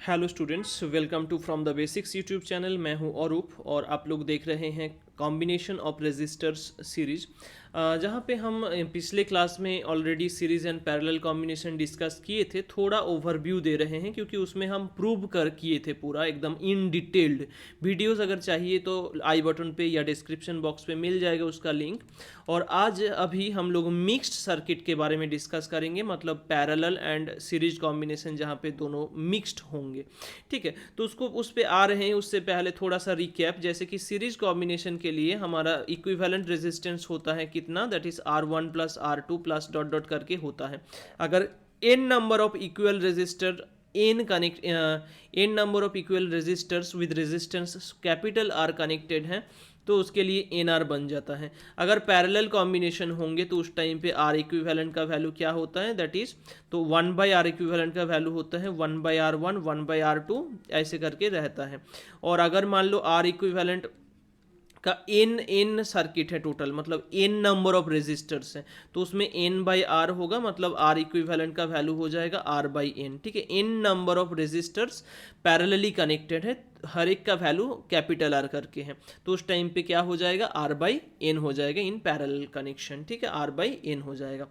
Hello students, welcome to from the basics YouTube channel. मैं हूं औरूप और आप लोग देख रहे हैं कॉम्बिनेशन ऑफ रेजिस्टर्स सीरीज, जहां पे हम पिछले क्लास में already series and parallel combination discuss किए थे। थोड़ा ओवरव्यू दे रहे हैं क्योंकि उसमें हम प्रूव कर किए थे पूरा एकदम इन डिटेल्ड। वीडियोस अगर चाहिए तो आई बटन पे या डिस्क्रिप्शन बॉक्स पे मिल जाएगा उसका लिंक। और आज अभी हम लोग मिक्स्ड सर्किट के बारे में डिस्कस करेंगे, मतलब पैरेलल एंड सीरीज कॉम्बिनेशन जहाँ पे दोनों मिक्स्ड होंगे। ठीक है, तो उसको उस पे आ रहे हैं। उससे पहले थोड़ा सा रिकैप, जैसे कि सीरीज कॉम्बिनेशन के लिए हमारा इक्विवेलेंट रेजिस्टेंस होता है कितना, that is R1 plus R2 plus dot dot करके होता है। अगर n number of equal resistor n number of equal resistors with resistance capital R connected हैं तो उसके लिए NR बन जाता है। अगर पैरेलल कॉम्बिनेशन होंगे तो उस टाइम पे R इक्विवेलेंट का वैल्यू क्या होता है, दैट इज तो 1/R इक्विवेलेंट का वैल्यू होता है 1/R1 1/R2 ऐसे करके रहता है। और अगर मान लो R इक्विवेलेंट का n सर्किट है टोटल, मतलब n नंबर ऑफ रेजिस्टर्स हैं, तो उसमें n/R होगा, मतलब R इक्विवेलेंट का वैल्यू हो जाएगा R/n। ठीक है, n number of resistors parallelly connected है, हर एक का वैल्यू कैपिटल R करके है, तो उस टाइम पे क्या हो जाएगा, R/n हो जाएगा इन पैरेलल कनेक्शन। ठीक है, R/n हो जाएगा।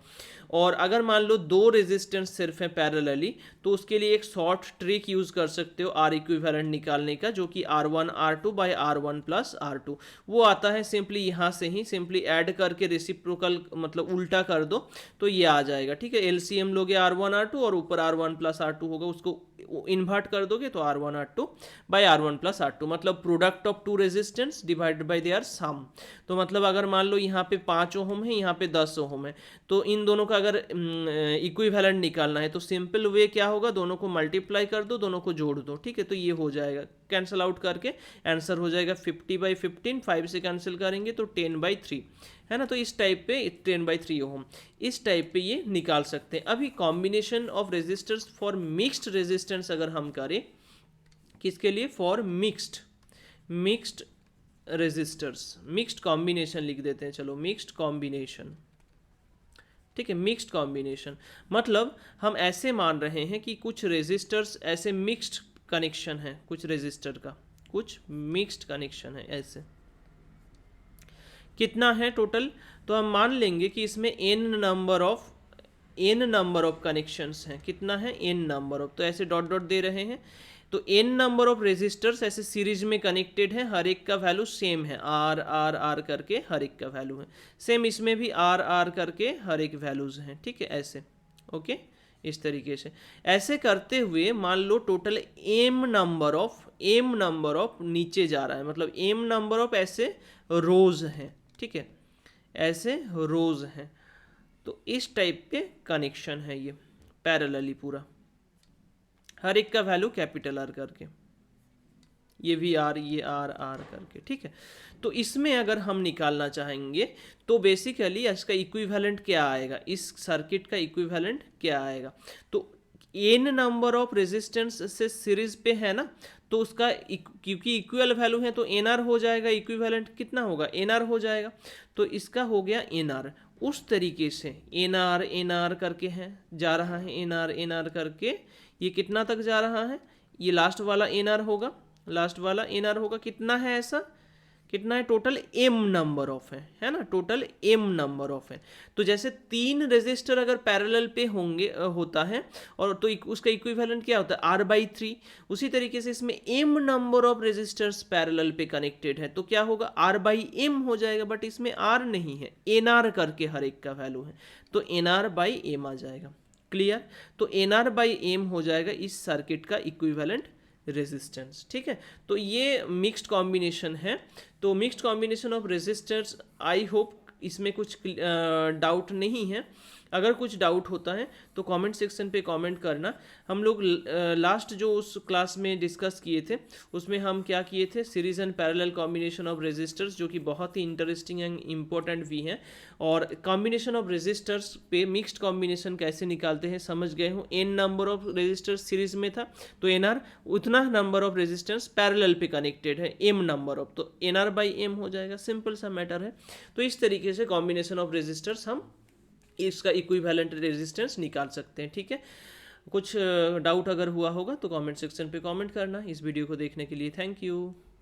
और अगर मान लो दो रेजिस्टेंस सिर्फ है पैरेलली, तो उसके लिए एक शॉर्ट ट्रिक यूज कर सकते हो R इक्विवेलेंट निकालने का, जो कि R1 R2 by R1 plus R2 वो आता है। सिंपली यहाँ से ही सिंपली ऐड करके रेसिप्रोकल मतलब उल्टा कर दो तो ये आ जाएगा। ठीक है, एलसीएम लोगे R1 R2 और ऊपर R1 प्लस R2 होगा, उसको इन्वर्ट कर दोगे तो R1 R2 by R1 plus R2, मतलब product of two resistance divided by their sum. तो मतलब अगर मान लो यहाँ पे 5 ओम है, यहाँ पे 10 ओम है, तो इन दोनों का अगर इक्विवेलेंट निकालना है तो सिंपल वे क्या होगा, दोनों को मल्टीप्लाई कर दो, दोनों को जोड़ दो। ठीक है, तो ये हो जाएगा, कैंसिल आउट करके आंसर हो जाएगा 50/15, 5 से कैंसिल करेंगे तो 10/3 है ना। तो इस टाइप पे 10/3 ओम इस टाइप पे ये निकाल सकते हैं। अभी combination of resistors for mixed resistance अगर हम करें, किसके लिए, for mixed resistors, mixed combination लिख देते हैं, चलो मिक्स्ड कॉम्बिनेशन। ठीक है, मिक्स्ड कॉम्बिनेशन मतलब हम ऐसे मान रहे हैं कि कुछ रेजिस्टर्स ऐसे मिक्स्ड कनेक्शन है, कुछ रेजिस्टर का कुछ मिक्स्ड कनेक्शन है ऐसे। कितना है टोटल, तो हम मान लेंगे कि इसमें n नंबर ऑफ कनेक्शंस हैं। कितना है, n नंबर ऑफ, तो ऐसे डॉट डॉट दे रहे हैं। तो n नंबर ऑफ रेजिस्टर्स ऐसे सीरीज में कनेक्टेड है, हर एक का वैल्यू सेम है, R R R करके हर एक का वैल्यू है सेम। इसमें भी R R करके हर एक वैल्यूज हैं। ठीक है, ऐसे ओके, इस तरीके से ऐसे करते हुए मान लो टोटल m नंबर ऑफ नीचे जा रहा है, मतलब m नंबर ऑफ ऐसे रोज हैं। ठीक है, ऐसे रोज हैं, तो इस टाइप के कनेक्शन है ये पैरेलली पूरा, हर एक का वैल्यू कैपिटल R करके, ये भी R ये R R करके। ठीक है, तो इसमें अगर हम निकालना चाहेंगे तो बेसिकली इसका इक्विवेलेंट क्या आएगा, इस सर्किट का इक्विवेलेंट क्या आएगा, तो n नंबर ऑफ रेजिस्टेंस से सीरीज पे है ना, तो उसका क्योंकि इक्वल वैल्यू है तो NR हो जाएगा, इक्विवेलेंट कितना होगा, NR हो जाएगा। तो इसका हो गया NR। उस तरीके से NR NR करके है जा रहा है, NR NR करके ये कितना तक जा रहा है, ये लास्ट वाला NR होगा, लास्ट वाला NR होगा। कितना है ऐसा, कितना है टोटल, m नंबर ऑफ है ना, टोटल m नंबर ऑफ है। तो जैसे 3 रेजिस्टर अगर पैरेलल पे होंगे होता है और तो उसका इक्विवेलेंट क्या होता है, R/3। उसी तरीके से इसमें m number of resistors parallel पे कनेक्टेड है तो क्या होगा, R/m हो जाएगा, बट इसमें R नहीं है, NR करके हर एक का वैल्यू है, तो NR/m आ जाएगा। क्लियर, तो NR/m हो जाएगा इस सर्किट का इक्विवेलेंट रेजिस्टेंस। ठीक है, तो ये मिक्स्ड कॉम्बिनेशन है। तो mixed combination of resistors, I hope इसमें कुछ डाउट नहीं है। अगर कुछ डाउट होता है तो कमेंट सेक्शन पे कमेंट करना। हम लोग लास्ट जो उस क्लास में डिस्कस किए थे उसमें हम क्या किए थे, series and parallel combination of resistors, जो कि बहुत ही इंटरेस्टिंग एंड इम्पोर्टेंट भी हैं। और कॉम्बिनेशन ऑफ रेजिस्टर्स पे मिक्स्ड कॉम्बिनेशन कैसे निकालते हैं समझ गए हो। n number of resistors series में था तो NR उतना नंबर ऑफ रेजिस्टेंस पैरेलल पे कनेक्टेड है, m नंबर ऑफ, तो NR/m हो जाएगा। सिंपल सा मैटर है। तो इस तरीके से कॉम्बिनेशन ऑफ रेजिस्टर्स हम इसका इक्विवेलेंट रेजिस्टेंस निकाल सकते हैं। ठीक है, कुछ डाउट अगर हुआ होगा तो कमेंट सेक्शन पे कमेंट करना। इस वीडियो को देखने के लिए थैंक यू।